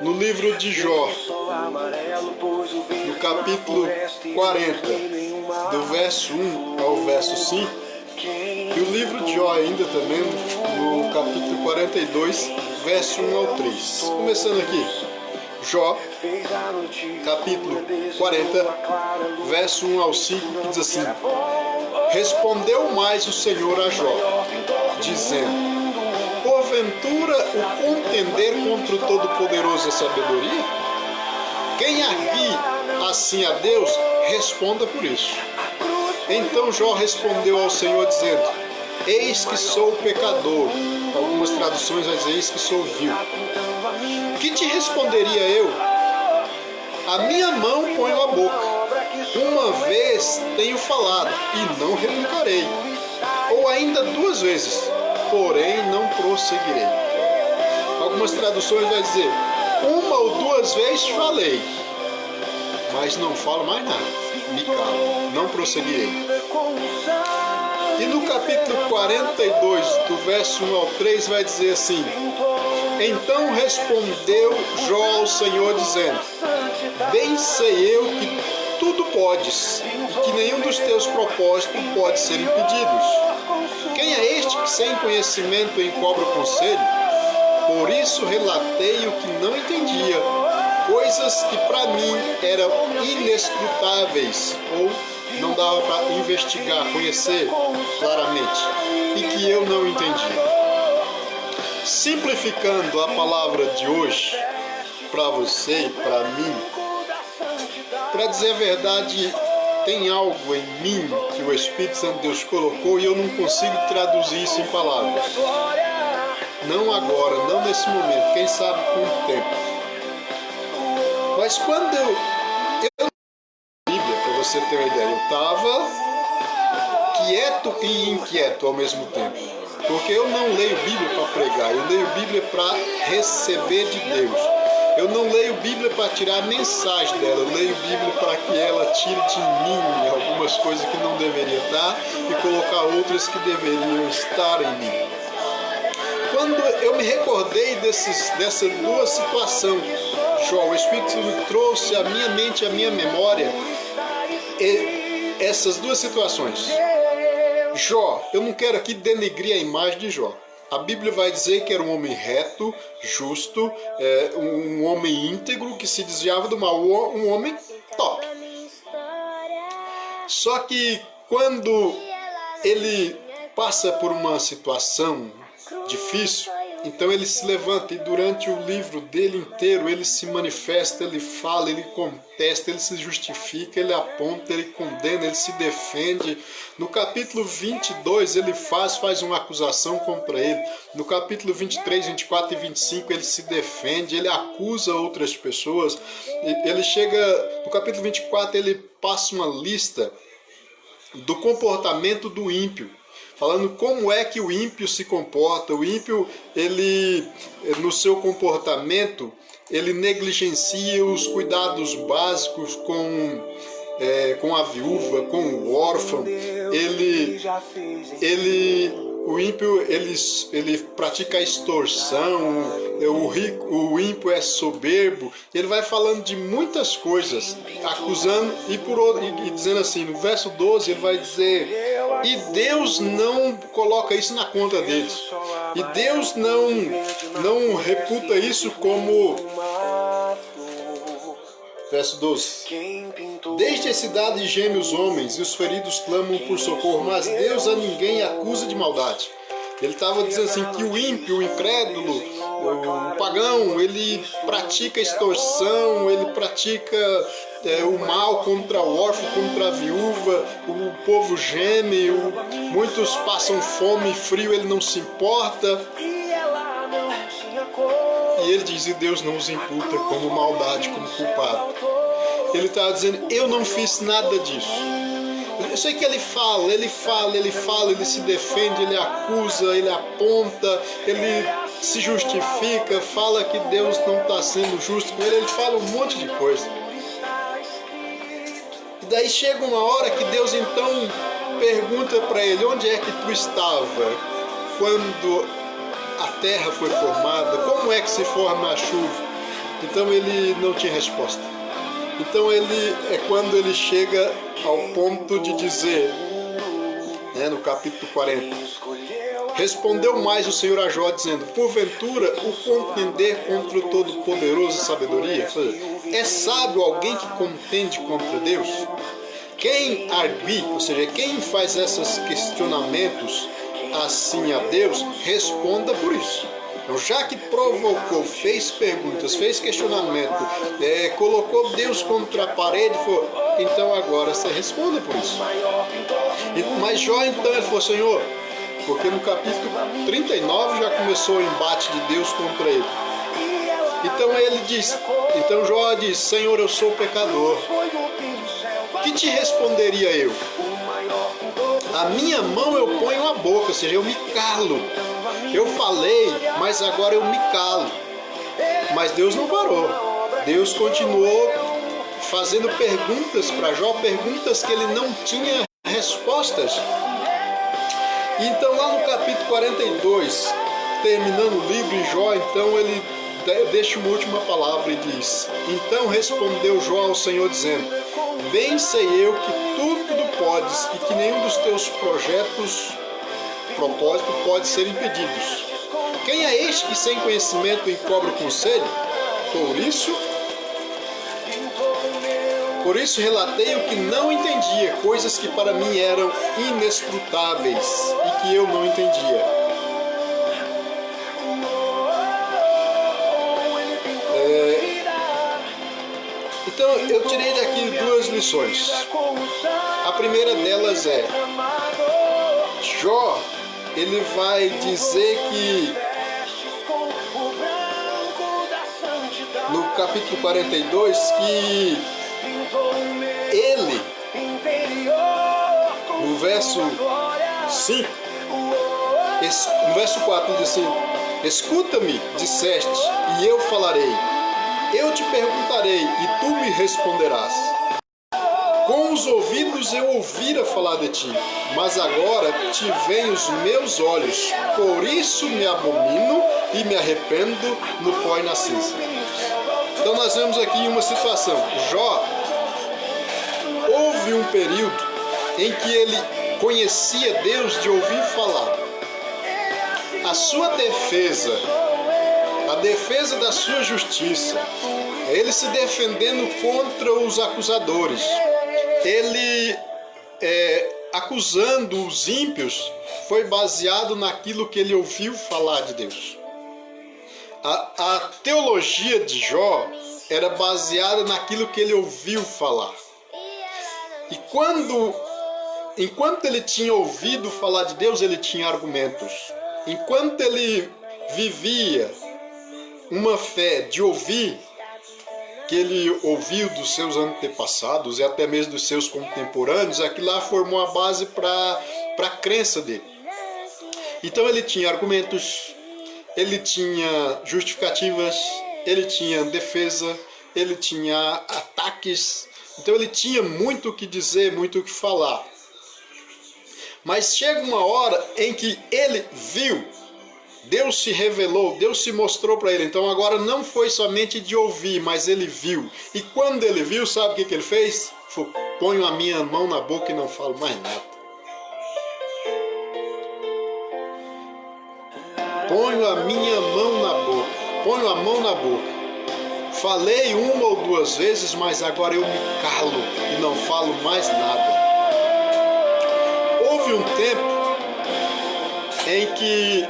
no livro de Jó, no capítulo 40, do verso 1 ao verso 5, e o livro de Jó ainda também, no capítulo 42, verso 1 ao 3. Começando aqui, Jó, capítulo 40, verso 1 ao 5, que diz assim: Respondeu mais o Senhor a Jó, dizendo: Porventura o contender contra o Todo-Poderoso é sabedoria? Quem aqui assim a Deus, responda por isso. Então Jó respondeu ao Senhor dizendo: Eis que sou pecador. Algumas traduções vai dizer: Eis que sou vil. Que te responderia eu? A minha mão ponho a boca. Uma vez tenho falado e não replicarei. Ou ainda 2 vezes, porém não prosseguirei. Algumas traduções vai dizer: 1 ou 2 vezes falei, mas não falo mais nada. Me calo, não prosseguirei. E no capítulo 42, do verso 1 ao 3, vai dizer assim: Então respondeu Jó ao Senhor, dizendo: Bem sei eu que tudo podes, e que nenhum dos teus propósitos pode ser impedidos. Quem é este que sem conhecimento encobra o conselho? Por isso relatei o que não entendia, coisas que para mim eram inescrutáveis, ou não dava para investigar, conhecer claramente, e que eu não entendia. Simplificando a palavra de hoje, para você e para mim, para dizer a verdade, tem algo em mim que o Espírito Santo de Deus colocou e eu não consigo traduzir isso em palavras. Não agora, não nesse momento, quem sabe com o tempo. Mas quando eu Bíblia, para você ter uma ideia, eu estava quieto e inquieto ao mesmo tempo. Porque eu não leio Bíblia para pregar, eu leio Bíblia para receber de Deus. Eu não leio Bíblia para tirar a mensagem dela, eu leio Bíblia para que ela tire de mim algumas coisas que não deveria estar e colocar outras que deveriam estar em mim. Quando eu me recordei dessas 2 situações, Jó, o Espírito me trouxe à minha mente, à minha memória, essas 2 situações. Jó, eu não quero aqui denegrir a imagem de Jó. A Bíblia vai dizer que era um homem reto, justo, um homem íntegro, que se desviava do mal, um homem top. Só que quando ele passa por uma situação difícil, então ele se levanta e durante o livro dele inteiro ele se manifesta, ele fala, ele contesta, ele se justifica, ele aponta, ele condena, ele se defende. No capítulo 22 ele faz uma acusação contra ele. No capítulo 23, 24 e 25 ele se defende, ele acusa outras pessoas. Ele chega, no capítulo 24 ele passa uma lista do comportamento do ímpio, falando como é que o ímpio se comporta. O ímpio, ele, no seu comportamento, ele negligencia os cuidados básicos com a viúva, com o órfão. O ímpio, ele pratica a extorsão. O ímpio é soberbo. Ele vai falando de muitas coisas, acusando e dizendo assim, no verso 12 ele vai dizer: e Deus não coloca isso na conta deles. E Deus não reputa isso como... Verso 12. Desde a cidade gemem os homens e os feridos clamam por socorro, mas Deus a ninguém acusa de maldade. Ele estava dizendo assim que o ímpio, o incrédulo, o pagão, ele pratica extorsão, ele pratica o mal contra o órfão, contra a viúva, o povo geme, muitos passam fome e frio, ele não se importa. E ele diz, e Deus não os imputa como maldade, como culpado. Ele estava dizendo, eu não fiz nada disso. Eu sei que ele fala, ele se defende, ele acusa, ele aponta, ele se justifica, fala que Deus não está sendo justo com ele, ele fala um monte de coisa. E daí chega uma hora que Deus então pergunta para ele, onde é que tu estava quando a terra foi formada? Como é que se forma a chuva? Então ele não tinha resposta. Então é quando ele chega ao ponto de dizer, no capítulo 40, respondeu mais o Senhor a Jó, dizendo, porventura o contender contra o Todo-Poderoso sabedoria? É sábio alguém que contende contra Deus? Quem argue, ou seja, quem faz esses questionamentos assim a Deus, responda por isso. Então, já que provocou, fez perguntas, fez questionamento, colocou Deus contra a parede, então agora você responda por isso. Mas Jó, então, ele falou, Senhor, porque no capítulo 39 já começou o embate de Deus contra ele. Então Jó diz, Senhor, eu sou pecador. Que te responderia eu? A minha mão eu ponho à boca, ou seja, eu me calo. Eu falei, mas agora eu me calo. Mas Deus não parou. Deus continuou fazendo perguntas para Jó, perguntas que ele não tinha respostas. Então lá no capítulo 42, terminando o livro em Jó, então ele deixa uma última palavra e diz, então respondeu Jó ao Senhor dizendo, bem sei eu que tudo podes e que nenhum dos teus propósitos pode ser impedidos. Quem é este que sem conhecimento encobre o conselho? Por isso relatei o que não entendia, coisas que para mim eram inescrutáveis e que eu não entendia. Então eu tirei daqui duas lições. A primeira delas é, Jó, ele vai dizer que no capítulo 42 que ele, no verso 5, no verso 4 diz assim, escuta-me, disseste, e eu falarei. Eu te perguntarei e tu me responderás. Com os ouvidos eu ouvira falar de ti, mas agora te veem os meus olhos. Por isso me abomino e me arrependo no pó e na cinza. Então nós vemos aqui uma situação. Jó, houve um período em que ele conhecia Deus de ouvir falar. A sua defesa, a defesa da sua justiça, ele se defendendo contra os acusadores, ele acusando os ímpios, foi baseado naquilo que ele ouviu falar de Deus. A teologia de Jó era baseada naquilo que ele ouviu falar. E enquanto ele tinha ouvido falar de Deus, ele tinha argumentos. Enquanto ele vivia uma fé de ouvir, que ele ouviu dos seus antepassados e até mesmo dos seus contemporâneos, aquilo lá formou a base para a crença dele. Então ele tinha argumentos, ele tinha justificativas, ele tinha defesa, ele tinha ataques, então ele tinha muito o que dizer, muito o que falar. Mas chega uma hora em que ele viu, Deus se revelou, Deus se mostrou para ele. Então agora não foi somente de ouvir, mas ele viu. E quando ele viu, sabe o que ele fez? Falou, ponho a minha mão na boca e não falo mais nada. Ponho a minha mão na boca. Ponho a mão na boca. Falei uma ou duas vezes, mas agora eu me calo e não falo mais nada. Houve um tempo em que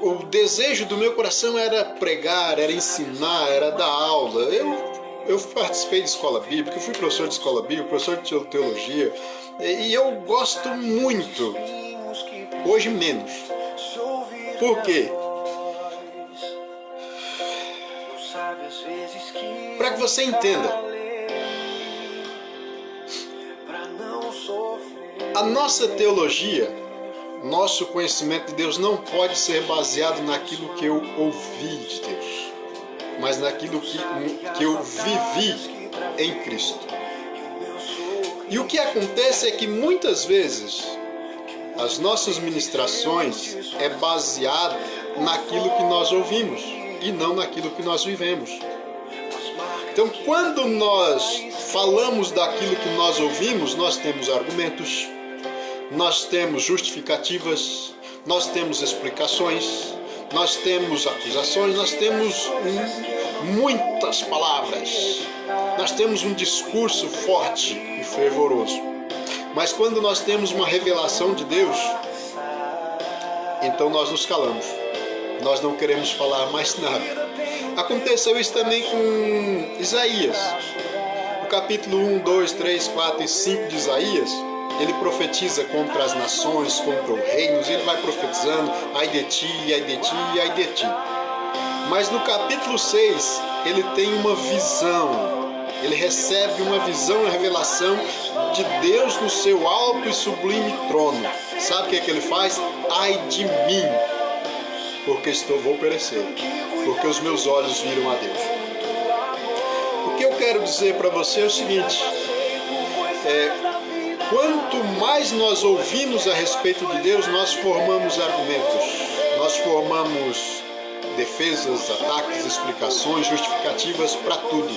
o desejo do meu coração era pregar, era ensinar, era dar aula. Eu participei de escola bíblica, eu fui professor de escola bíblica, professor de teologia, e eu gosto muito. Hoje menos. Por quê? Para que você entenda, a nossa teologia, nosso conhecimento de Deus não pode ser baseado naquilo que eu ouvi de Deus, mas naquilo que eu vivi em Cristo. E o que acontece é que muitas vezes as nossas ministrações é baseado naquilo que nós ouvimos e não naquilo que nós vivemos. Então, quando nós falamos daquilo que nós ouvimos, nós temos argumentos, nós temos justificativas, nós temos explicações, nós temos acusações, nós temos muitas palavras, nós temos um discurso forte e fervoroso. Mas quando nós temos uma revelação de Deus, então nós nos calamos, nós não queremos falar mais nada. Aconteceu isso também com Isaías. No capítulo 1, 2, 3, 4 e 5 de Isaías, ele profetiza contra as nações, contra os reinos, ele vai profetizando, ai de ti, ai de ti, ai de ti. Mas no capítulo 6, ele tem uma visão, ele recebe uma visão, uma revelação de Deus no seu alto e sublime trono. Sabe o que é que ele faz? Ai de mim, porque vou perecer, porque os meus olhos viram a Deus. O que eu quero dizer para você é o seguinte, quanto mais nós ouvimos a respeito de Deus, nós formamos argumentos, nós formamos defesas, ataques, explicações, justificativas para tudo.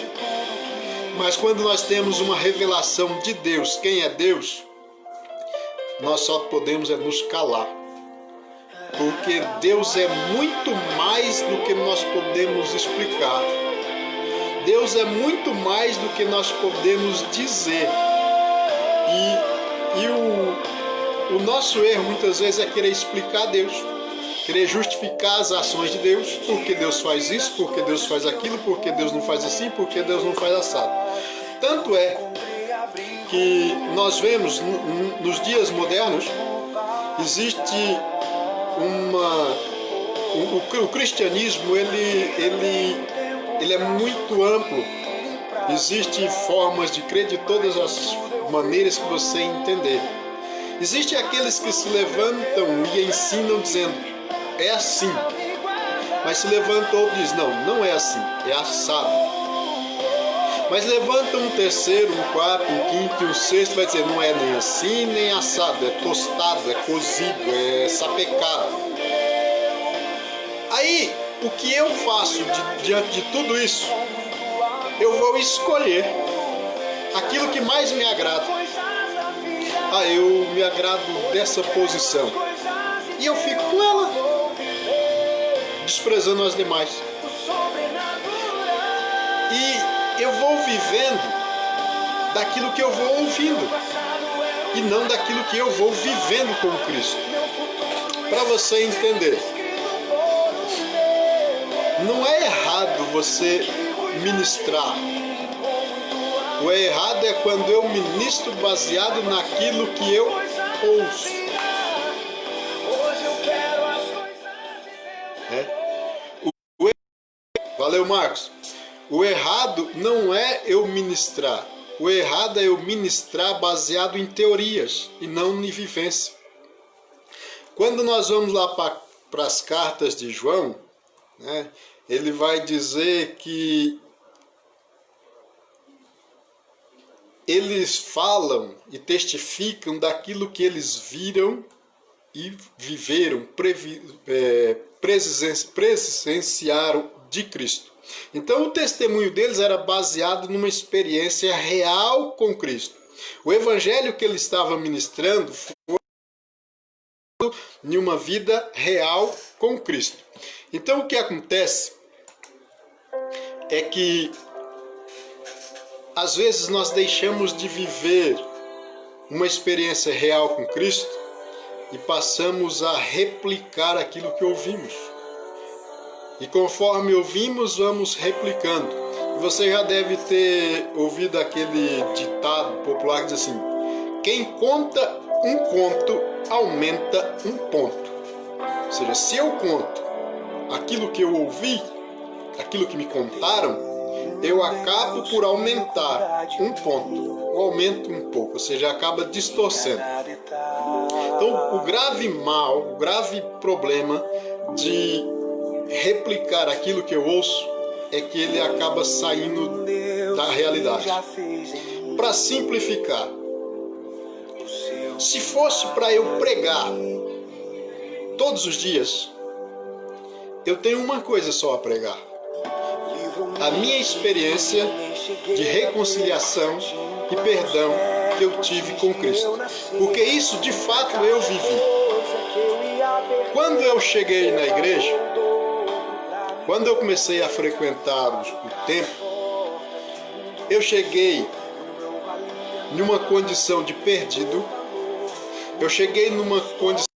Mas quando nós temos uma revelação de Deus, quem é Deus, nós só podemos nos calar. Porque Deus é muito mais do que nós podemos explicar. Deus é muito mais do que nós podemos dizer. E o nosso erro muitas vezes é querer explicar Deus, querer justificar as ações de Deus, porque Deus faz isso, porque Deus faz aquilo, porque Deus não faz assim, porque Deus não faz assado. Tanto é que nós vemos nos dias modernos, existe o cristianismo, ele é muito amplo. Existem formas de crer de todas as maneiras que você entender. Existem aqueles que se levantam e ensinam dizendo, é assim. Mas se levanta outro e diz, não é assim, é assado. Mas levanta um terceiro, um quarto, um quinto e um sexto e vai dizer, não é nem assim, nem assado, é tostado, é cozido, é sapecado. Aí, o que eu faço diante de tudo isso? Eu vou escolher aquilo que mais me agrada. Eu me agrado dessa posição. E eu fico com ela, desprezando as demais. E eu vou vivendo daquilo que eu vou ouvindo, e não daquilo que eu vou vivendo com Cristo. Para você entender, não é errado você ministrar. O errado é quando eu ministro baseado naquilo que eu ouço. Valeu, Marcos. O errado não é eu ministrar. O errado é eu ministrar baseado em teorias e não em vivência. Quando nós vamos lá para as cartas de João, né, ele vai dizer que eles falam e testificam daquilo que eles viram e viveram, presenciaram de Cristo. Então o testemunho deles era baseado numa experiência real com Cristo. O evangelho que ele estava ministrando foi em uma vida real com Cristo. Então o que acontece é que às vezes nós deixamos de viver uma experiência real com Cristo e passamos a replicar aquilo que ouvimos. E conforme ouvimos, vamos replicando. Você já deve ter ouvido aquele ditado popular que diz assim: quem conta um conto, aumenta um ponto. Ou seja, se eu conto aquilo que eu ouvi, aquilo que me contaram, eu acabo por aumentar um ponto, ou aumento um pouco, ou seja, acaba distorcendo. Então, o grave mal, o grave problema de replicar aquilo que eu ouço é que ele acaba saindo da realidade. Para simplificar, Se fosse para eu pregar todos os dias, eu tenho uma coisa só a pregar: a minha experiência de reconciliação e perdão que eu tive com Cristo. Porque isso de fato eu vivi. Quando eu cheguei na igreja, quando eu comecei a frequentar o templo, eu cheguei numa condição de perdido, eu cheguei numa condição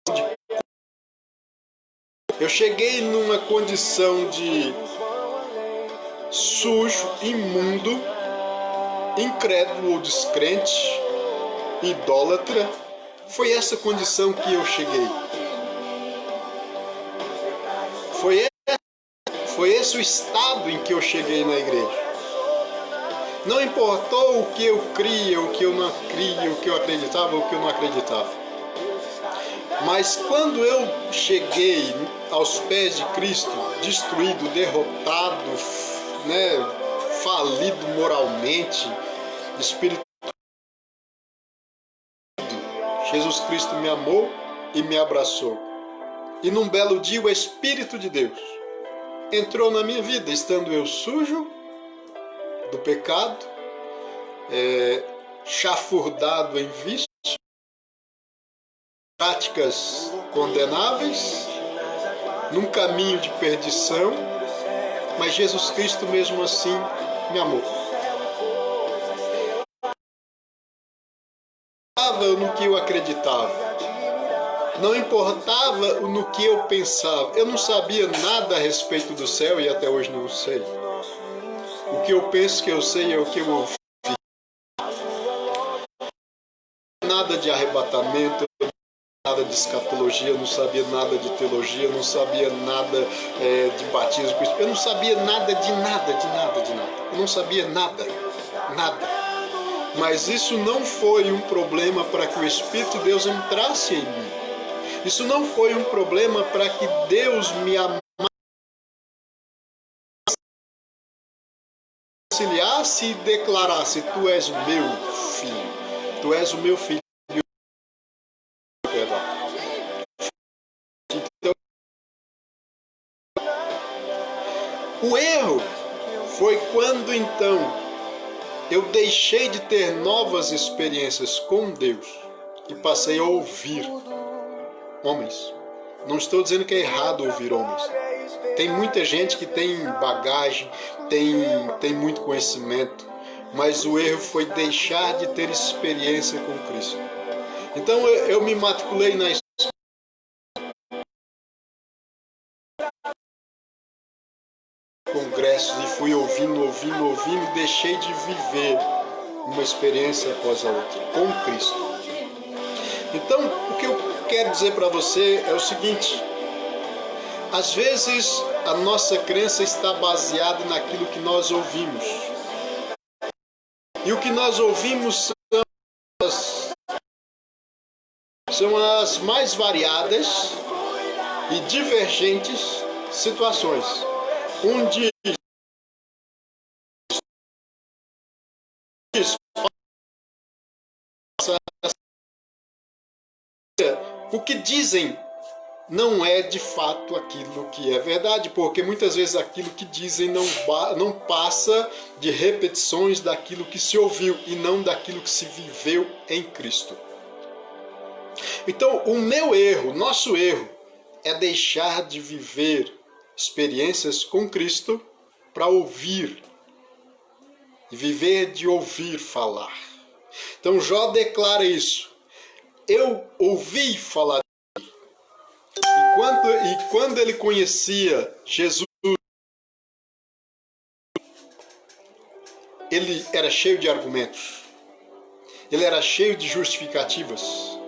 de sujo, imundo, incrédulo ou descrente, idólatra. Foi essa condição que eu cheguei. Foi esse o estado em que eu cheguei na igreja. Não importou o que eu cria, o que eu não cria, o que eu acreditava, o que eu não acreditava. Mas quando eu cheguei aos pés de Cristo, destruído, derrotado, falido moralmente, espiritualmente, Jesus Cristo me amou e me abraçou. E num belo dia o Espírito de Deus entrou na minha vida, estando eu sujo do pecado, chafurdado em vício, práticas condenáveis, num caminho de perdição, mas Jesus Cristo mesmo assim me amou. Não importava no que eu acreditava, não importava no que eu pensava, eu não sabia nada a respeito do céu e até hoje não sei. O que eu penso que eu sei é o que eu ouvi. Nada de arrebatamento, nada de escatologia, eu não sabia nada de teologia, eu não sabia nada de batismo. Eu não sabia nada de nada. Eu não sabia nada. Mas isso não foi um problema para que o Espírito de Deus entrasse em mim. Isso não foi um problema para que Deus me amasse, auxiliasse e declarasse: tu és meu filho, tu és o meu filho. Então, o erro foi quando então eu deixei de ter novas experiências com Deus e passei a ouvir homens. Não estou dizendo que é errado ouvir homens. Tem muita gente que tem bagagem, tem muito conhecimento, mas o erro foi deixar de ter experiência com Cristo. Então eu me matriculei na congressos e fui ouvindo, e deixei de viver uma experiência após a outra com Cristo. Então, o que eu quero dizer para você é o seguinte: às vezes a nossa crença está baseada naquilo que nós ouvimos. E o que nós ouvimos são as mais variadas e divergentes situações. Um diz o que dizem não é de fato aquilo que é verdade, porque muitas vezes aquilo que dizem não passa de repetições daquilo que se ouviu e não daquilo que se viveu em Cristo. Então, o meu erro, nosso erro, é deixar de viver experiências com Cristo para ouvir e viver de ouvir falar. Então Jó declara isso: eu ouvi falar dele. E quando ele conhecia Jesus, ele era cheio de argumentos, ele era cheio de justificativas,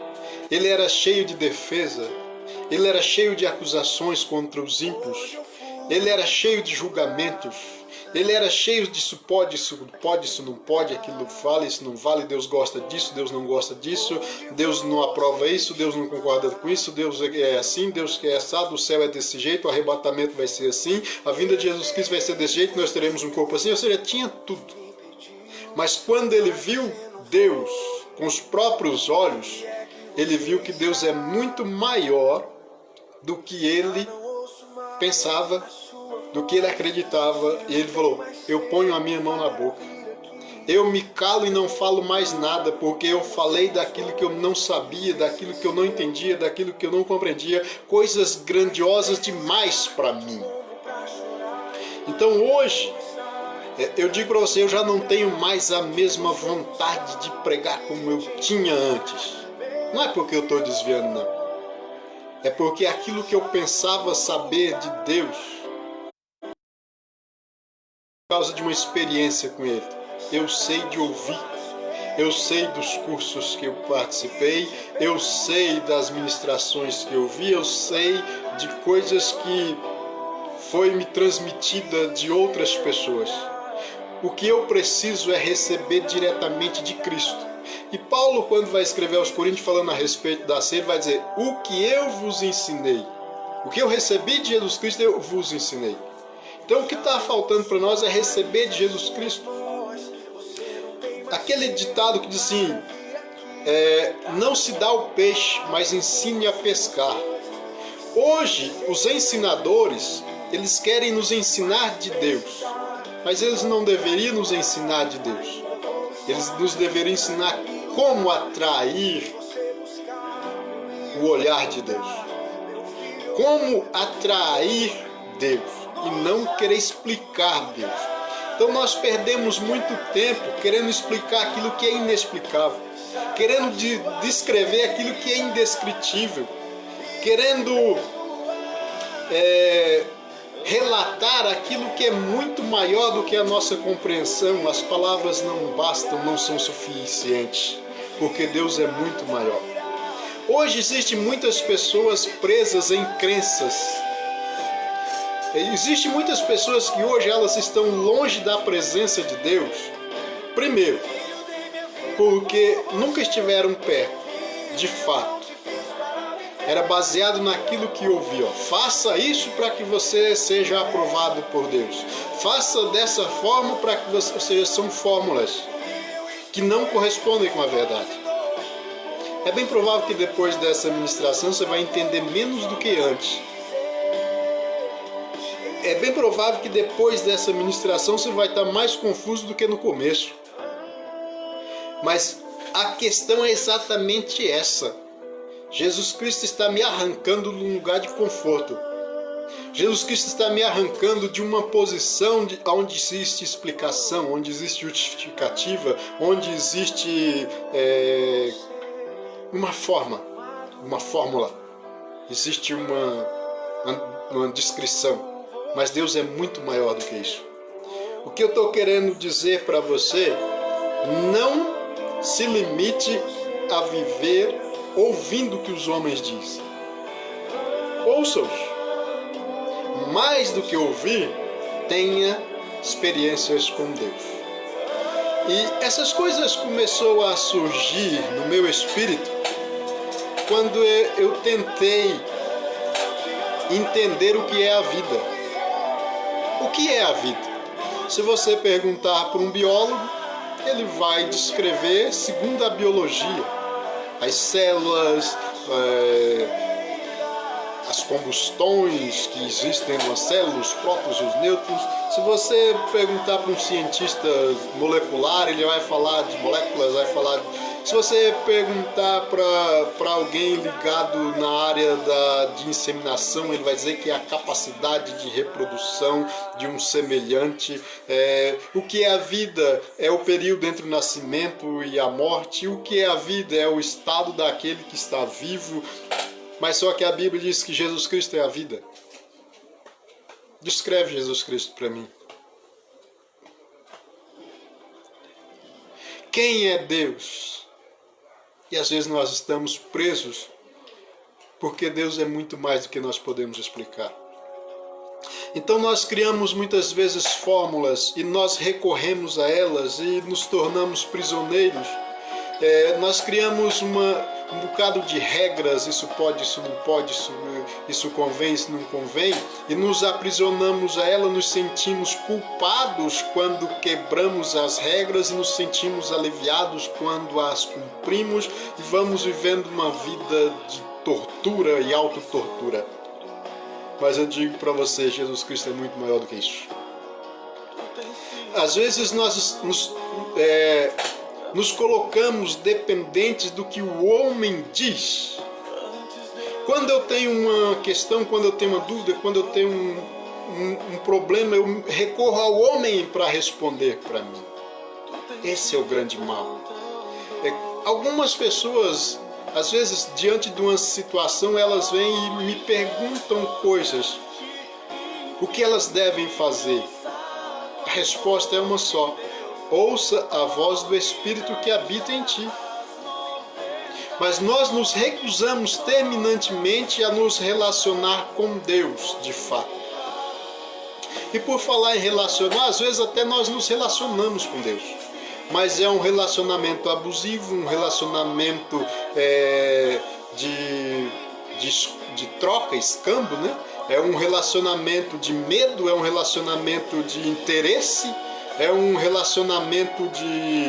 ele era cheio de defesa, ele era cheio de acusações contra os ímpios, ele era cheio de julgamentos, ele era cheio de isso pode, isso não pode, isso não pode, aquilo vale, isso não vale, Deus gosta disso, Deus não gosta disso, Deus não aprova isso, Deus não concorda com isso, Deus é assim, Deus quer assado, o céu é desse jeito, o arrebatamento vai ser assim, a vinda de Jesus Cristo vai ser desse jeito, nós teremos um corpo assim, ou seja, tinha tudo. Mas quando ele viu Deus com os próprios olhos, ele viu que Deus é muito maior do que ele pensava, do que ele acreditava, e ele falou: eu ponho a minha mão na boca. Eu me calo e não falo mais nada, porque eu falei daquilo que eu não sabia, daquilo que eu não entendia, daquilo que eu não compreendia, coisas grandiosas demais para mim. Então hoje, eu digo para você, eu já não tenho mais a mesma vontade de pregar como eu tinha antes. Não é porque eu estou desviando, não. É porque aquilo que eu pensava saber de Deus, por causa de uma experiência com Ele, eu sei de ouvir, eu sei dos cursos que eu participei, eu sei das ministrações que eu vi, eu sei de coisas que foi me transmitida de outras pessoas. O que eu preciso é receber diretamente de Cristo. E Paulo, quando vai escrever aos Coríntios falando a respeito da ceia, ele vai dizer: o que eu vos ensinei, o que eu recebi de Jesus Cristo, eu vos ensinei. Então o que está faltando para nós é receber de Jesus Cristo. Aquele ditado que diz assim: não se dá o peixe, mas ensine a pescar. Hoje, os ensinadores, eles querem nos ensinar de Deus, mas eles não deveriam nos ensinar de Deus. Eles nos deveriam ensinar como atrair o olhar de Deus. Como atrair Deus e não querer explicar Deus. Então nós perdemos muito tempo querendo explicar aquilo que é inexplicável, querendo descrever aquilo que é indescritível, querendo relatar aquilo que é muito maior do que a nossa compreensão. As palavras não bastam, não são suficientes, porque Deus é muito maior. Hoje existem muitas pessoas presas em crenças. Existem muitas pessoas que hoje elas estão longe da presença de Deus. Primeiro, porque nunca estiveram perto, de fato. Era baseado naquilo que ouvia. Faça isso para que você seja aprovado por Deus. Faça dessa forma para que você... Ou seja, são fórmulas que não correspondem com a verdade. É bem provável que depois dessa ministração você vai entender menos do que antes. É bem provável que depois dessa ministração você vai estar mais confuso do que no começo. Mas a questão é exatamente essa. Jesus Cristo está me arrancando de um lugar de conforto. Jesus Cristo está me arrancando de uma posição onde existe explicação, onde existe justificativa, onde existe uma fórmula, existe uma descrição. Mas Deus é muito maior do que isso. O que eu estou querendo dizer para você, não se limite a viver ouvindo o que os homens dizem. Ouça-os. Mais do que ouvir, tenha experiências com Deus. E essas coisas começaram a surgir no meu espírito quando eu tentei entender o que é a vida. O que é a vida? Se você perguntar para um biólogo, ele vai descrever segundo a biologia. As células, as combustões que existem nas células, os prótons e os nêutrons. Se você perguntar para um cientista molecular, ele vai falar de moléculas, vai falar... Se você perguntar para alguém ligado na área de inseminação, ele vai dizer que é a capacidade de reprodução de um semelhante. O que é a vida é o período entre o nascimento e a morte. O que é a vida é o estado daquele que está vivo. Mas só que a Bíblia diz que Jesus Cristo é a vida. Descreve Jesus Cristo para mim. Quem é Deus? E às vezes nós estamos presos porque Deus é muito mais do que nós podemos explicar. Então nós criamos muitas vezes fórmulas e nós recorremos a elas e nos tornamos prisioneiros. Nós criamos um bocado de regras, isso pode, isso não pode, isso convém, isso não convém, e nos aprisionamos a ela, nos sentimos culpados quando quebramos as regras e nos sentimos aliviados quando as cumprimos e vamos vivendo uma vida de tortura e autotortura. Mas eu digo para você, Jesus Cristo é muito maior do que isso. Às vezes nós nos colocamos dependentes do que o homem diz. Quando eu tenho uma questão, quando eu tenho uma dúvida, quando eu tenho um problema, eu recorro ao homem para responder para mim. Esse é o grande mal. Algumas pessoas, às vezes, diante de uma situação, elas vêm e me perguntam coisas. O que elas devem fazer? A resposta é uma só. Ouça a voz do Espírito que habita em ti. Mas nós nos recusamos terminantemente a nos relacionar com Deus, de fato. E por falar em relacionar, às vezes até nós nos relacionamos com Deus. Mas é um relacionamento abusivo, um relacionamento de troca, escambo, né? É um relacionamento de medo, é um relacionamento de interesse, é um relacionamento de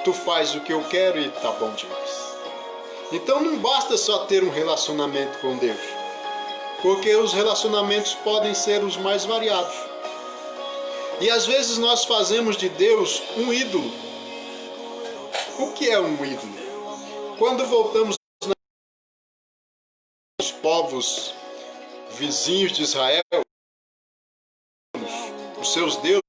tu faz o que eu quero e tá bom demais. Então não basta só ter um relacionamento com Deus, porque os relacionamentos podem ser os mais variados. E às vezes nós fazemos de Deus um ídolo. O que é um ídolo? Quando voltamos aos povos vizinhos de Israel, os seus deuses,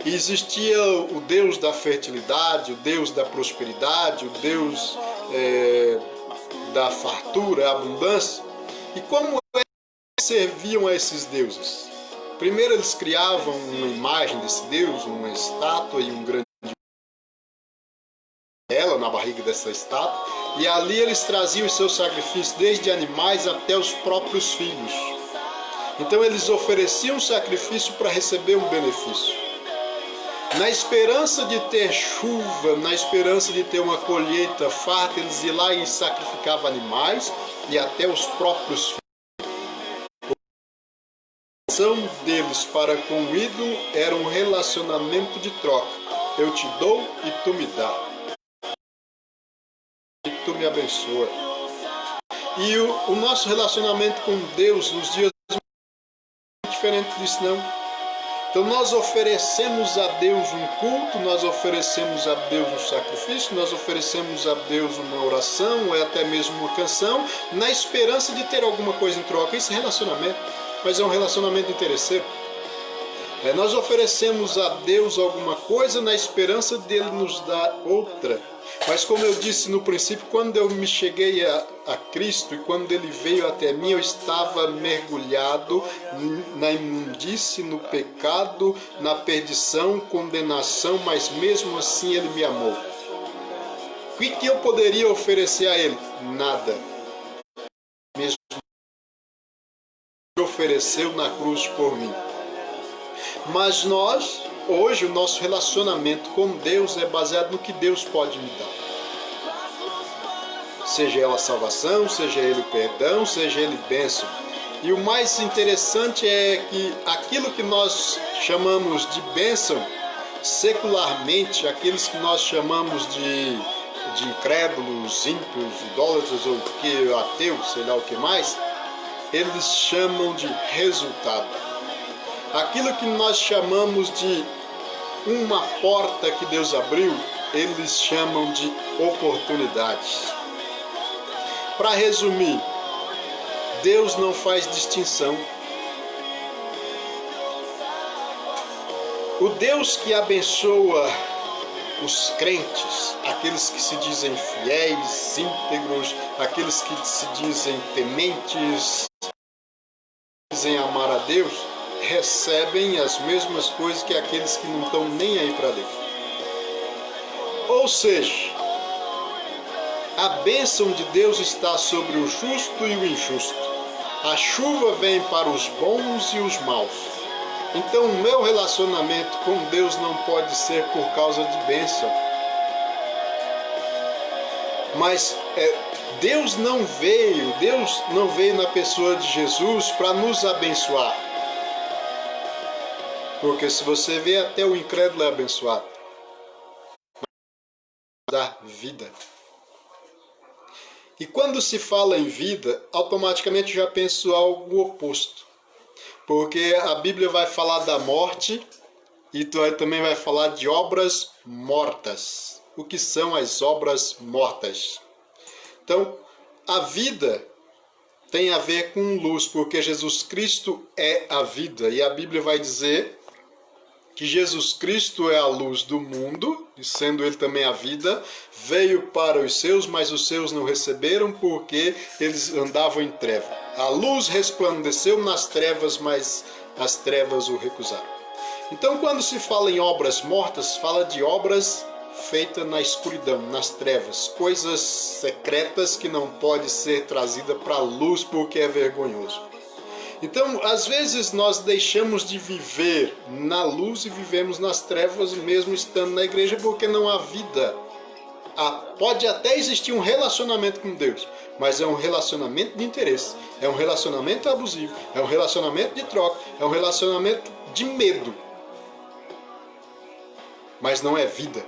existia o Deus da fertilidade, o Deus da prosperidade, o Deus da fartura, abundância. E como eles serviam a esses deuses? Primeiro eles criavam uma imagem desse Deus, uma estátua e um grande ela na barriga dessa estátua, e ali eles traziam os seus sacrifícios, desde animais até os próprios filhos. Então eles ofereciam sacrifício para receber um benefício. Na esperança de ter chuva, na esperança de ter uma colheita farta, eles iam lá e sacrificavam animais e até os próprios filhos. A relação deles para com o ídolo era um relacionamento de troca. Eu te dou e tu me dá. E tu me abençoa. E o nosso relacionamento com Deus nos dias não é diferente disso, não. Então nós oferecemos a Deus um culto, nós oferecemos a Deus um sacrifício, nós oferecemos a Deus uma oração, ou até mesmo uma canção, na esperança de ter alguma coisa em troca. Isso é relacionamento, mas é um relacionamento interesseiro. Nós oferecemos a Deus alguma coisa na esperança dele nos dar outra. Mas como eu disse no princípio, quando eu me cheguei a Cristo e quando Ele veio até mim, eu estava mergulhado na imundície, no pecado, na perdição, condenação, mas mesmo assim Ele me amou. O que eu poderia oferecer a Ele? Nada. Mesmo Ele ofereceu na cruz por mim. Mas nós, hoje, o nosso relacionamento com Deus é baseado no que Deus pode me dar. Seja ela salvação, seja ele o perdão, seja ele bênção. E o mais interessante é que aquilo que nós chamamos de bênção, secularmente, aqueles que nós chamamos de incrédulos, ímpios, idólatras ou ateus, sei lá o que mais, eles chamam de resultado. Aquilo que nós chamamos de uma porta que Deus abriu, eles chamam de oportunidades. Para resumir, Deus não faz distinção. O Deus que abençoa os crentes, aqueles que se dizem fiéis, íntegros, aqueles que se dizem tementes, dizem amar a Deus, recebem as mesmas coisas que aqueles que não estão nem aí para Deus. Ou seja, a bênção de Deus está sobre o justo e o injusto. A chuva vem para os bons e os maus. Então o meu relacionamento com Deus não pode ser por causa de bênção. Mas Deus não veio na pessoa de Jesus para nos abençoar. Porque se você vê, até o incrédulo é abençoado. Dar vida. E quando se fala em vida, automaticamente já penso algo oposto. Porque a Bíblia vai falar da morte e também vai falar de obras mortas. O que são as obras mortas? Então, a vida tem a ver com luz, porque Jesus Cristo é a vida. E a Bíblia vai dizer que Jesus Cristo é a luz do mundo, e sendo Ele também a vida, veio para os seus, mas os seus não receberam, porque eles andavam em treva. A luz resplandeceu nas trevas, mas as trevas o recusaram. Então, quando se fala em obras mortas, fala de obras feitas na escuridão, nas trevas, coisas secretas que não pode ser trazida para a luz porque é vergonhoso. Então, às vezes nós deixamos de viver na luz e vivemos nas trevas mesmo estando na igreja porque não há vida. Pode até existir um relacionamento com Deus, mas é um relacionamento de interesse, é um relacionamento abusivo, é um relacionamento de troca, é um relacionamento de medo. Mas não é vida.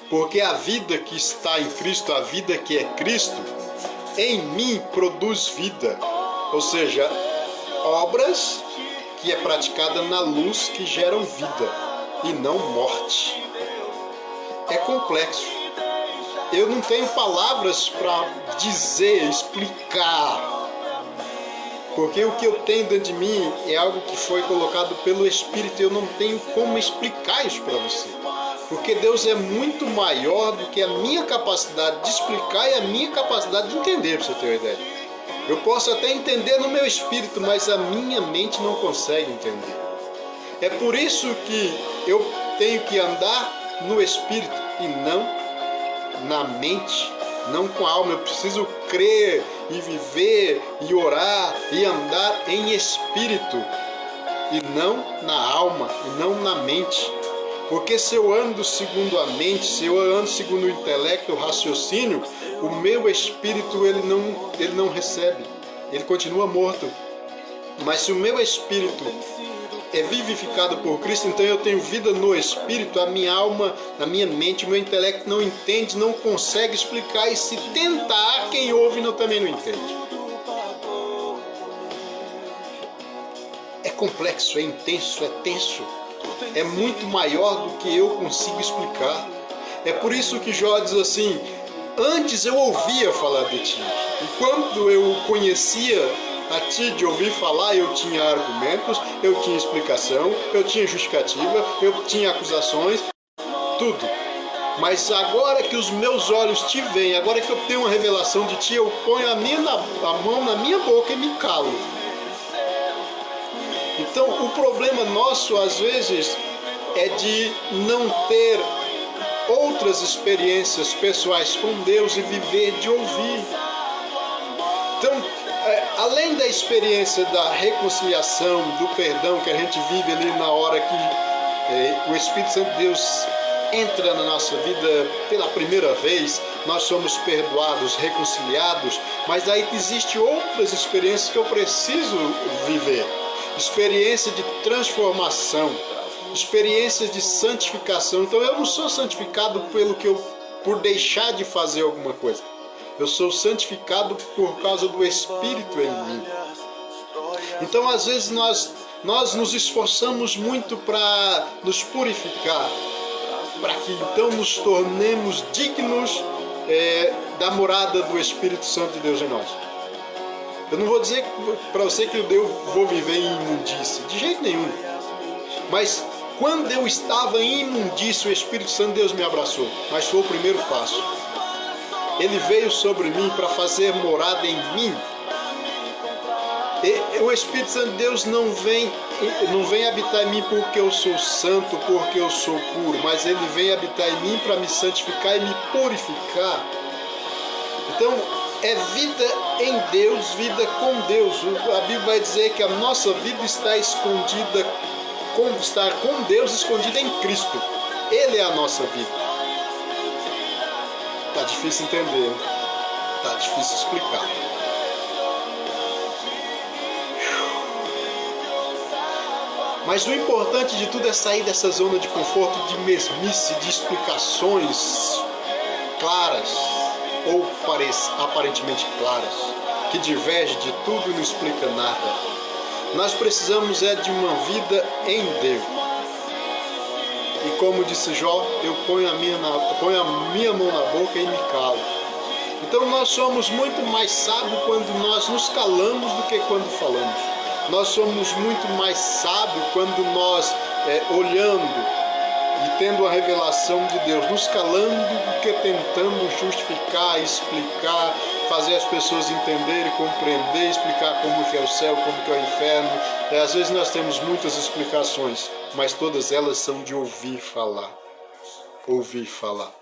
Porque a vida que está em Cristo, a vida que é Cristo, em mim produz vida. Ou seja, obras que é praticada na luz que geram vida e não morte. É complexo. Eu não tenho palavras para dizer, explicar. Porque o que eu tenho dentro de mim é algo que foi colocado pelo Espírito. Eu não tenho como explicar isso para você. Porque Deus é muito maior do que a minha capacidade de explicar e a minha capacidade de entender, para você ter uma ideia. Eu posso até entender no meu espírito, mas a minha mente não consegue entender. É por isso que eu tenho que andar no espírito e não na mente, não com a alma. Eu preciso crer e viver e orar e andar em espírito e não na alma e não na mente. Porque se eu ando segundo a mente, se eu ando segundo o intelecto, o raciocínio, o meu espírito ele não recebe, ele continua morto. Mas se o meu espírito é vivificado por Cristo, então eu tenho vida no espírito, a minha alma, a minha mente, o meu intelecto não entende, não consegue explicar, e se tentar, quem ouve também não entende. É complexo, é intenso, é tenso. É muito maior do que eu consigo explicar. É por isso que Jó diz assim: antes eu ouvia falar de ti, e quando eu conhecia a ti de ouvir falar, eu tinha argumentos, eu tinha explicação, eu tinha justificativa, eu tinha acusações, tudo. Mas agora que os meus olhos te veem, agora que eu tenho uma revelação de ti, eu ponho a mão na minha boca e me calo. Então, o problema nosso, às vezes, é de não ter outras experiências pessoais com Deus e viver de ouvir. Então, além da experiência da reconciliação, do perdão que a gente vive ali na hora que o Espírito Santo de Deus entra na nossa vida pela primeira vez, nós somos perdoados, reconciliados, mas aí existem outras experiências que eu preciso viver. Experiência de transformação, experiência de santificação. Então eu não sou santificado por deixar de fazer alguma coisa. Eu sou santificado por causa do Espírito em mim. Então às vezes nós nos esforçamos muito para nos purificar, para que então nos tornemos dignos da morada do Espírito Santo de Deus em nós. Eu não vou dizer para você que eu vou viver em imundície, de jeito nenhum. Mas quando eu estava em imundície, o Espírito Santo de Deus me abraçou. Mas foi o primeiro passo. Ele veio sobre mim para fazer morada em mim. E o Espírito Santo de Deus não vem habitar em mim porque eu sou santo, porque eu sou puro, mas ele vem habitar em mim para me santificar e me purificar. Então, é vida em Deus, vida com Deus. A Bíblia vai dizer que a nossa vida está escondida, está com Deus escondida em Cristo. Ele é a nossa vida. Tá difícil entender, tá difícil explicar. Mas o importante de tudo é sair dessa zona de conforto, de mesmice, de explicações claras ou aparentemente claras, que diverge de tudo e não explica nada. Nós precisamos de uma vida em Deus. E como disse Jó, eu ponho a minha mão na boca e me calo. Então nós somos muito mais sábios quando nós nos calamos do que quando falamos. Nós somos muito mais sábios quando nós, olhando e tendo a revelação de Deus, nos calando do que tentando justificar, explicar, fazer as pessoas entenderem, compreender, explicar como que é o céu, como que é o inferno. Às vezes nós temos muitas explicações, mas todas elas são de ouvir falar. Ouvir falar.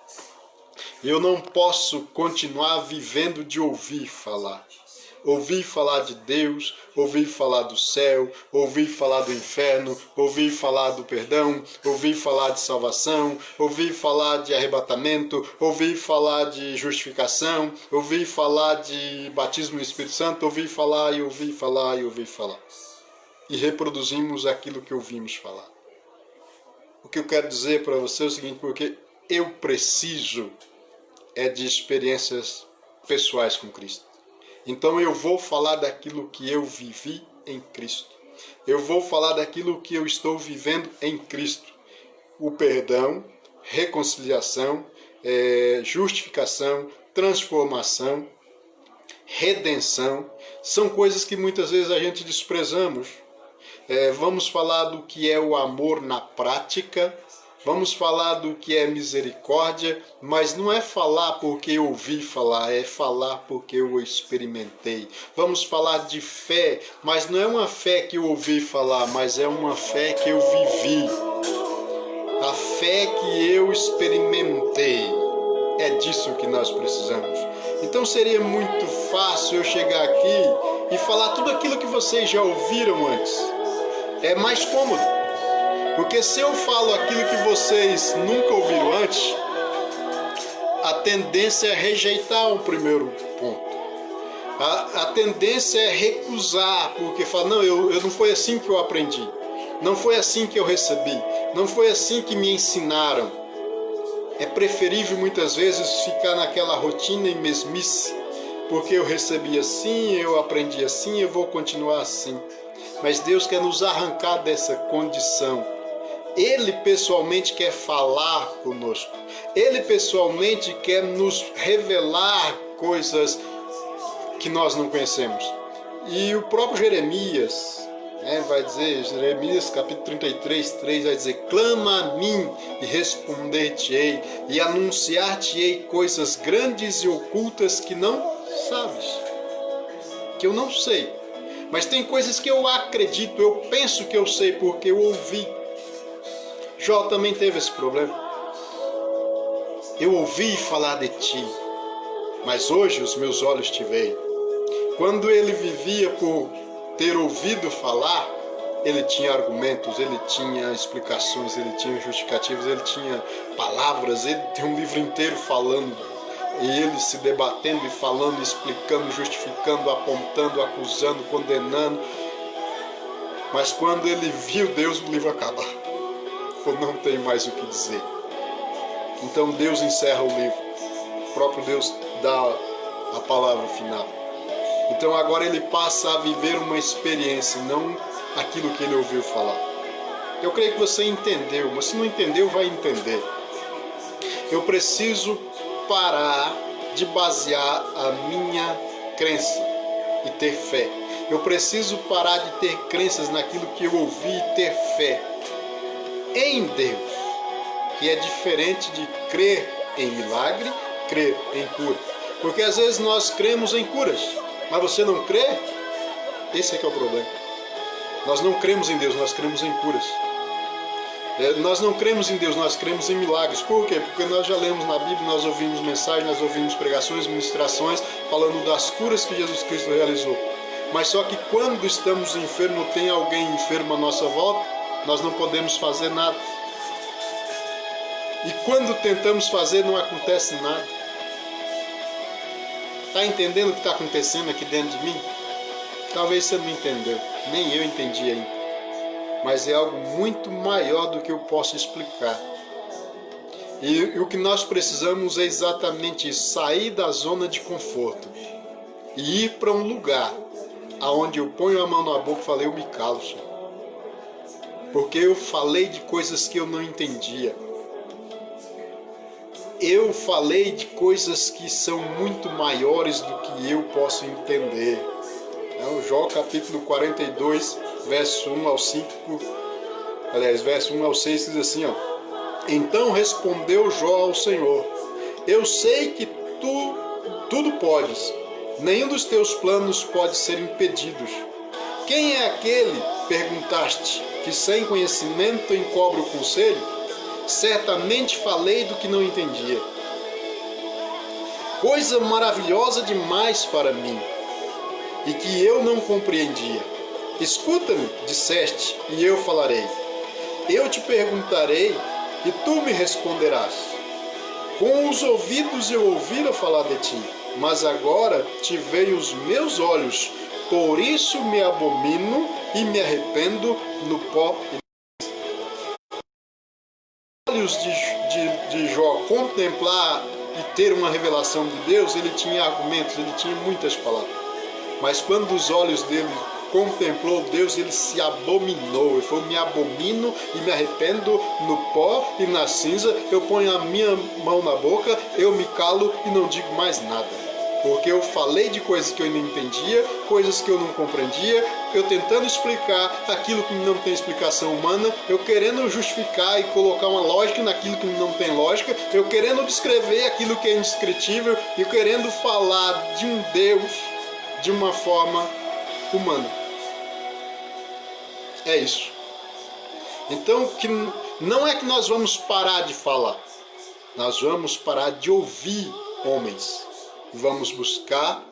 Eu não posso continuar vivendo de ouvir falar. Ouvir falar de Deus, ouvir falar do céu, ouvir falar do inferno, ouvir falar do perdão, ouvir falar de salvação, ouvir falar de arrebatamento, ouvir falar de justificação, ouvir falar de batismo no Espírito Santo, ouvir falar e ouvir falar e ouvir falar. E reproduzimos aquilo que ouvimos falar. O que eu quero dizer para você é o seguinte, porque eu preciso de experiências pessoais com Cristo. Então eu vou falar daquilo que eu vivi em Cristo. Eu vou falar daquilo que eu estou vivendo em Cristo. O perdão, reconciliação, justificação, transformação, redenção, são coisas que muitas vezes a gente desprezamos. Vamos falar do que é o amor na prática. Vamos falar do que é misericórdia, mas não é falar porque eu ouvi falar, é falar porque eu experimentei. Vamos falar de fé, mas não é uma fé que eu ouvi falar, mas é uma fé que eu vivi. A fé que eu experimentei. É disso que nós precisamos. Então seria muito fácil eu chegar aqui e falar tudo aquilo que vocês já ouviram antes. É mais cômodo. Porque se eu falo aquilo que vocês nunca ouviram antes, a tendência é rejeitar o primeiro ponto. A tendência é recusar, porque fala, não, eu não foi assim que eu aprendi. Não foi assim que eu recebi. Não foi assim que me ensinaram. É preferível muitas vezes ficar naquela rotina e mesmice, porque eu recebi assim, eu aprendi assim, eu vou continuar assim. Mas Deus quer nos arrancar dessa condição. Ele pessoalmente quer falar conosco. Ele pessoalmente quer nos revelar coisas que nós não conhecemos. E o próprio Jeremias, vai dizer, Jeremias capítulo 33, 3, vai dizer, clama a mim e responder-te-ei e anunciar-te-ei coisas grandes e ocultas que não sabes, que eu não sei. Mas tem coisas que eu acredito, eu penso que eu sei porque eu ouvi. Jó também teve esse problema. Eu ouvi falar de ti, mas hoje os meus olhos te veem. Quando ele vivia por ter ouvido falar, ele tinha argumentos, ele tinha explicações, ele tinha justificativas, ele tinha palavras, ele tem um livro inteiro falando. E ele se debatendo e falando, explicando, justificando, apontando, acusando, condenando. Mas quando ele viu Deus, o livro acaba. Não tem mais o que dizer. Então Deus encerra o livro. O próprio Deus dá a palavra final. Então agora ele passa a viver uma experiência, não aquilo que ele ouviu falar. Eu creio que você entendeu, mas se não entendeu, vai entender. Eu preciso parar de basear a minha crença e ter fé. Eu preciso parar de ter crenças naquilo que eu ouvi e ter fé em Deus, que é diferente de crer em milagre, crer em cura. Porque às vezes nós cremos em curas, mas você não crê? Esse é que é o problema. Nós não cremos em Deus, nós cremos em curas. Nós não cremos em Deus, nós cremos em milagres. Por quê? Porque nós já lemos na Bíblia, nós ouvimos mensagens, nós ouvimos pregações, ministrações, falando das curas que Jesus Cristo realizou. Mas só que quando estamos enfermos, tem alguém enfermo à nossa volta, nós não podemos fazer nada. E quando tentamos fazer, não acontece nada. Está entendendo o que está acontecendo aqui dentro de mim? Talvez você não entendeu, nem eu entendi ainda. Mas é algo muito maior do que eu posso explicar. E o que nós precisamos é exatamente isso, sair da zona de conforto e ir para um lugar aonde eu ponho a mão na boca e falei, eu me calo, Senhor. Porque eu falei de coisas que eu não entendia. Eu falei de coisas que são muito maiores do que eu posso entender. Então, Jó capítulo 42, verso 1 ao 5, aliás, verso 1 ao 6 diz assim, ó. Então respondeu Jó ao Senhor, eu sei que tu tudo podes, nenhum dos teus planos pode ser impedidos. Quem é aquele, perguntaste, que sem conhecimento encobre o conselho? Certamente falei do que não entendia. Coisa maravilhosa demais para mim, e que eu não compreendia. Escuta-me, disseste, e eu falarei. Eu te perguntarei, e tu me responderás. Com os ouvidos eu ouvira falar de ti, mas agora te veio os meus olhos, por isso me abomino e me arrependo no pó. Os olhos de Jó contemplar e ter uma revelação de Deus, ele tinha argumentos, ele tinha muitas palavras. Mas quando os olhos dele contemplou Deus, ele se abominou. Ele falou, me abomino e me arrependo no pó e na cinza. Eu ponho a minha mão na boca, eu me calo e não digo mais nada. Porque eu falei de coisas que eu não entendia, coisas que eu não compreendia, eu tentando explicar aquilo que não tem explicação humana, eu querendo justificar e colocar uma lógica naquilo que não tem lógica, eu querendo descrever aquilo que é indescritível e querendo falar de um Deus de uma forma humana. É isso. Então, que não é que nós vamos parar de falar, nós vamos parar de ouvir homens. Vamos buscar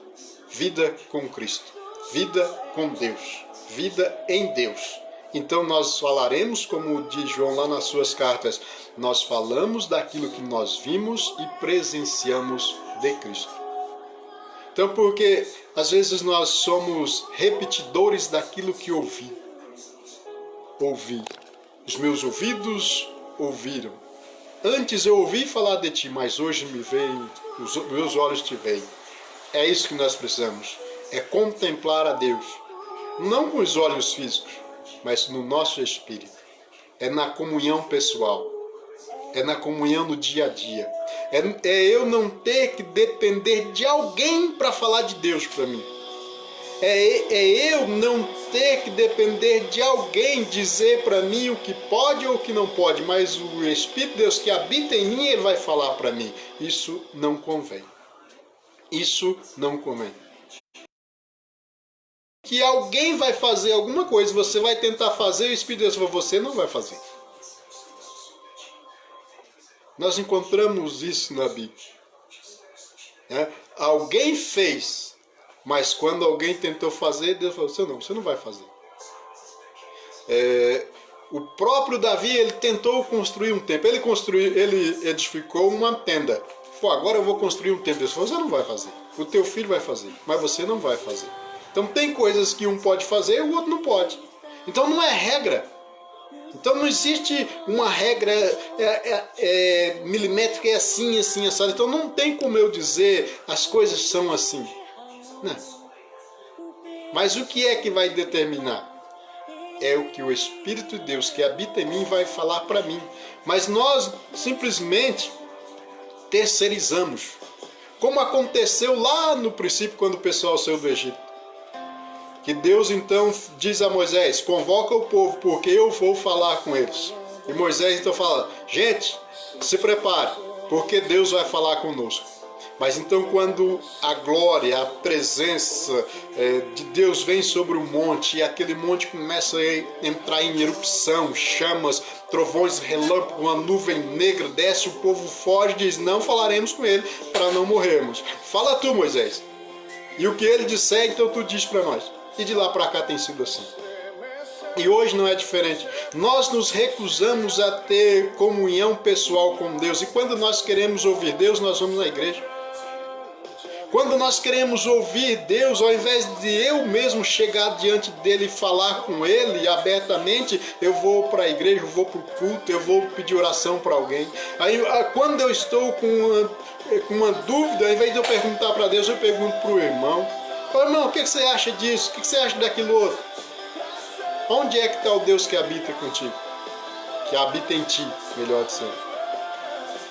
vida com Cristo, vida com Deus, vida em Deus. Então nós falaremos, como diz João lá nas suas cartas, nós falamos daquilo que nós vimos e presenciamos de Cristo. Então, porque às vezes nós somos repetidores daquilo que ouvi. Os meus ouvidos ouviram. Antes eu ouvi falar de ti, mas hoje me veem, os meus olhos te veem. É isso que nós precisamos. É contemplar a Deus. Não com os olhos físicos, mas no nosso espírito. É na comunhão pessoal. É na comunhão no dia a dia. É eu não ter que depender de alguém para falar de Deus para mim. É eu não ter que depender de alguém dizer para mim o que pode ou o que não pode, mas o Espírito de Deus que habita em mim, ele vai falar para mim. Isso não convém. Isso não convém. Que alguém vai fazer alguma coisa, você vai tentar fazer, o Espírito de Deus fala, você não vai fazer. Nós encontramos isso na Bíblia. Alguém fez. Mas quando alguém tentou fazer, Deus falou, você não vai fazer. O próprio Davi, ele tentou construir um templo. Ele edificou uma tenda. Falou, agora eu vou construir um templo. Deus falou, você não vai fazer. O teu filho vai fazer, mas você não vai fazer. Então tem coisas que um pode fazer e o outro não pode. Então não é regra. Então não existe uma regra milimétrica, é assim, assim, assado. Então não tem como eu dizer as coisas são assim. Não. Mas o que é que vai determinar? É o que o Espírito de Deus que habita em mim vai falar para mim. Mas nós simplesmente terceirizamos. Como aconteceu lá no princípio quando o pessoal saiu do Egito. Que Deus então diz a Moisés, convoca o povo porque eu vou falar com eles. E Moisés então fala, gente, se prepare, porque Deus vai falar conosco. Mas então quando a glória, a presença de Deus vem sobre o monte e aquele monte começa a entrar em erupção, chamas, trovões, relâmpagos, uma nuvem negra desce, o povo foge e diz, não falaremos com ele para não morrermos. Fala tu, Moisés. E o que ele disser, então tu diz para nós. E de lá para cá tem sido assim. E hoje não é diferente. Nós nos recusamos a ter comunhão pessoal com Deus. E quando nós queremos ouvir Deus, nós vamos na igreja. Quando nós queremos ouvir Deus, ao invés de eu mesmo chegar diante dele e falar com ele abertamente, eu vou para a igreja, eu vou para o culto, eu vou pedir oração para alguém. Aí, quando eu estou com uma dúvida, ao invés de eu perguntar para Deus, eu pergunto para o irmão. Fala, irmão, o que você acha disso? O que você acha daquilo outro? Onde é que está o Deus que habita contigo? Que habita em ti, melhor dizendo.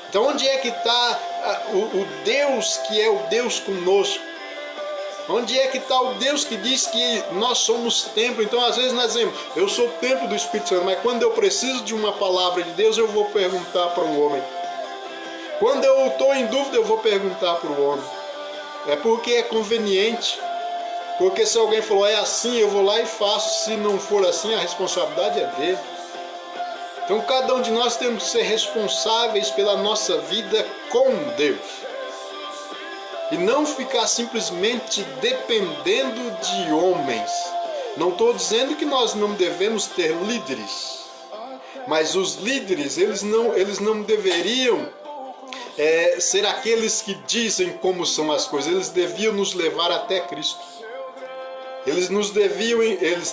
Então onde é que está o Deus que é o Deus conosco? Onde é que está o Deus que diz que nós somos templo? Então às vezes nós dizemos, eu sou templo do Espírito Santo, mas quando eu preciso de uma palavra de Deus, eu vou perguntar para um homem. Quando eu estou em dúvida, eu vou perguntar para o homem. É porque é conveniente. Porque se alguém falou, é assim, eu vou lá e faço. Se não for assim, a responsabilidade é dele. Então cada um de nós temos que ser responsáveis pela nossa vida com Deus. E não ficar simplesmente dependendo de homens. Não estou dizendo que nós não devemos ter líderes. Mas os líderes, eles não deveriam ser aqueles que dizem como são as coisas. Eles deviam nos levar até Cristo. Eles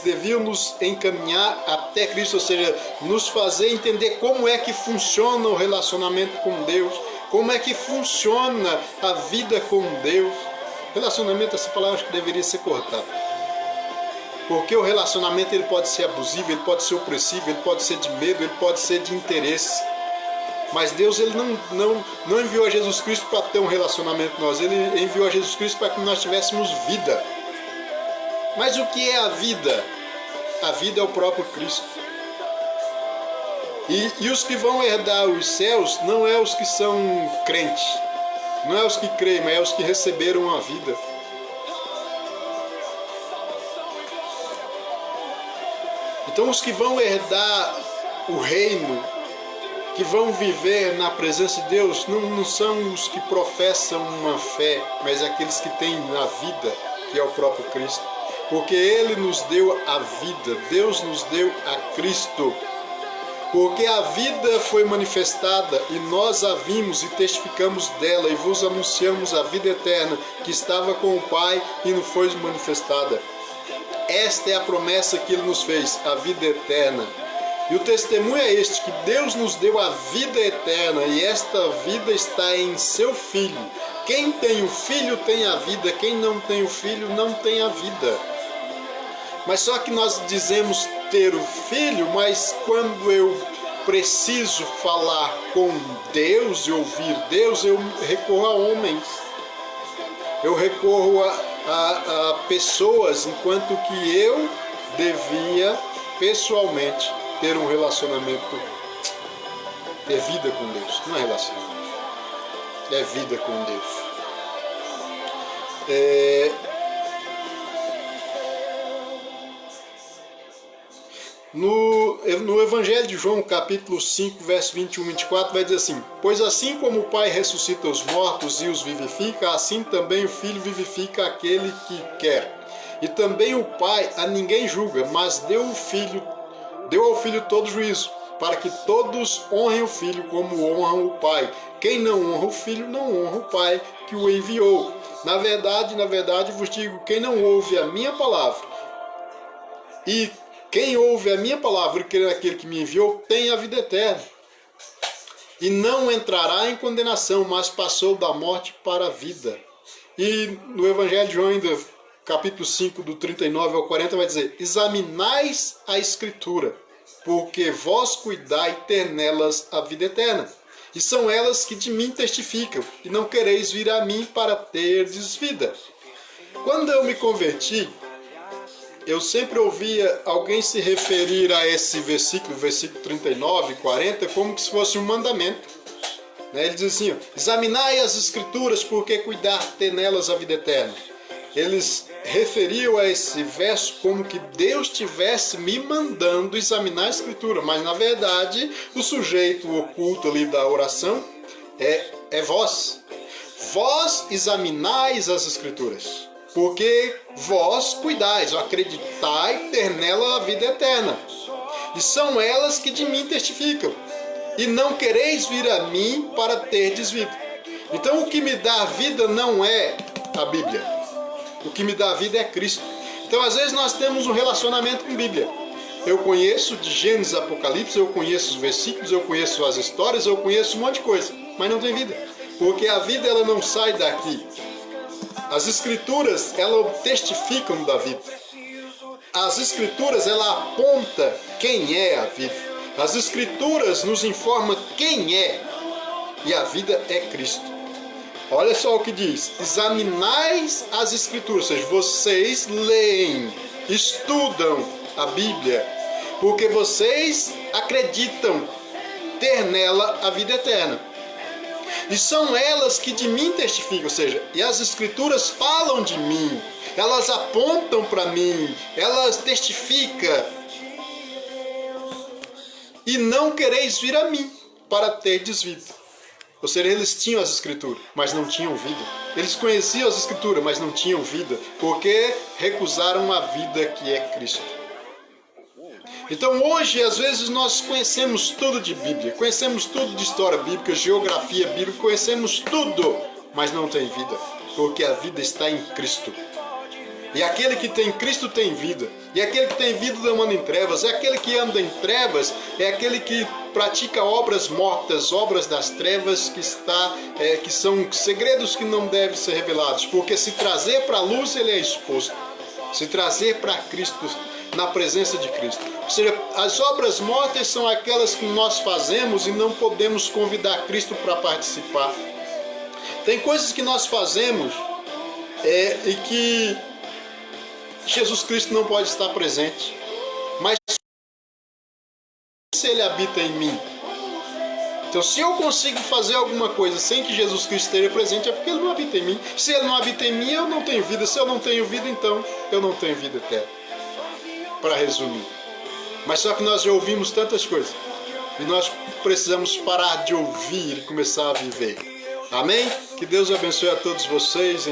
deviam nos encaminhar até Cristo, ou seja, nos fazer entender como é que funciona o relacionamento com Deus, como é que funciona a vida com Deus. Relacionamento, essa palavra acho que deveria ser cortada. Porque o relacionamento ele pode ser abusivo, ele pode ser opressivo, ele pode ser de medo, ele pode ser de interesse. Mas Deus ele não enviou a Jesus Cristo para ter um relacionamento com nós, ele enviou a Jesus Cristo para que nós tivéssemos vida. Mas o que é a vida? A vida é o próprio Cristo. E os que vão herdar os céus não é os que são crentes, não é os que creem, mas é os que receberam a vida. Então os que vão herdar o reino, que vão viver na presença de Deus, não são os que professam uma fé, mas aqueles que têm a vida, que é o próprio Cristo. Porque Ele nos deu a vida, Deus nos deu a Cristo. Porque a vida foi manifestada e nós a vimos e testificamos dela e vos anunciamos a vida eterna que estava com o Pai e não foi manifestada. Esta é a promessa que Ele nos fez, a vida eterna. E o testemunho é este, que Deus nos deu a vida eterna e esta vida está em seu Filho. Quem tem o Filho tem a vida, quem não tem o Filho não tem a vida. Mas só que nós dizemos ter o Filho, mas quando eu preciso falar com Deus e ouvir Deus, eu recorro a homens. Eu recorro a pessoas, enquanto que eu devia pessoalmente ter um relacionamento, ter vida com Deus. Não é relacionamento, é vida com Deus. No Evangelho de João, capítulo 5, verso 21 e 24, vai dizer assim: pois assim como o Pai ressuscita os mortos e os vivifica, assim também o Filho vivifica aquele que quer. E também o Pai a ninguém julga, mas deu ao Filho todo juízo, para que todos honrem o Filho como honram o Pai. Quem não honra o Filho, não honra o Pai que o enviou. Na verdade, vos digo, quem não ouve a minha palavra, e quem ouve a minha palavra e crê naquele que me enviou, tem a vida eterna. E não entrará em condenação, mas passou da morte para a vida. E no Evangelho de João, ainda, capítulo 5, do 39 ao 40, vai dizer: examinais a Escritura, porque vós cuidai ter nelas a vida eterna. E são elas que de mim testificam, e não quereis vir a mim para terdes vida. Quando eu me converti, eu sempre ouvia alguém se referir a esse versículo 39 e 40, como se fosse um mandamento. Ele diz assim: examinai as Escrituras, porque cuidar ter nelas a vida eterna. Eles referiam a esse verso como que Deus estivesse me mandando examinar a Escritura, mas na verdade o sujeito oculto ali da oração é vós. Vós examinais as Escrituras, porque vós cuidais, acreditai ter nela a vida eterna. E são elas que de mim testificam. E não quereis vir a mim para terdes vida. Então o que me dá vida não é a Bíblia. O que me dá vida é Cristo. Então, às vezes, nós temos um relacionamento com a Bíblia. Eu conheço de Gênesis a Apocalipse, eu conheço os versículos, eu conheço as histórias, eu conheço um monte de coisa, mas não tem vida. Porque a vida, ela não sai daqui. As Escrituras, elas testificam da vida. As Escrituras, ela aponta quem é a vida. As Escrituras nos informam quem é. E a vida é Cristo. Olha só o que diz: examinais as Escrituras, ou seja, vocês leem, estudam a Bíblia, porque vocês acreditam ter nela a vida eterna. E são elas que de mim testificam, ou seja, e as Escrituras falam de mim, elas apontam para mim, elas testificam. E não quereis vir a mim para terdes vida. Ou seja, eles tinham as Escrituras, mas não tinham vida. Eles conheciam as Escrituras, mas não tinham vida, porque recusaram a vida que é Cristo. Então hoje, às vezes, nós conhecemos tudo de Bíblia, conhecemos tudo de história bíblica, geografia bíblica, conhecemos tudo, mas não tem vida, porque a vida está em Cristo. E aquele que tem Cristo tem vida. E aquele que tem vida não anda em trevas. E aquele que anda em trevas é aquele que pratica obras mortas, obras das trevas, que são segredos que não devem ser revelados. Porque se trazer para a luz, ele é exposto. Se trazer para Cristo, na presença de Cristo. Ou seja, as obras mortas são aquelas que nós fazemos e não podemos convidar Cristo para participar. Tem coisas que nós fazemos e que Jesus Cristo não pode estar presente. Mas se Ele habita em mim. Então, se eu consigo fazer alguma coisa sem que Jesus Cristo esteja presente, é porque Ele não habita em mim. Se Ele não habita em mim, eu não tenho vida. Se eu não tenho vida, então eu não tenho vida eterna. Para resumir. Mas só que nós já ouvimos tantas coisas. E nós precisamos parar de ouvir e começar a viver. Amém? Que Deus abençoe a todos vocês.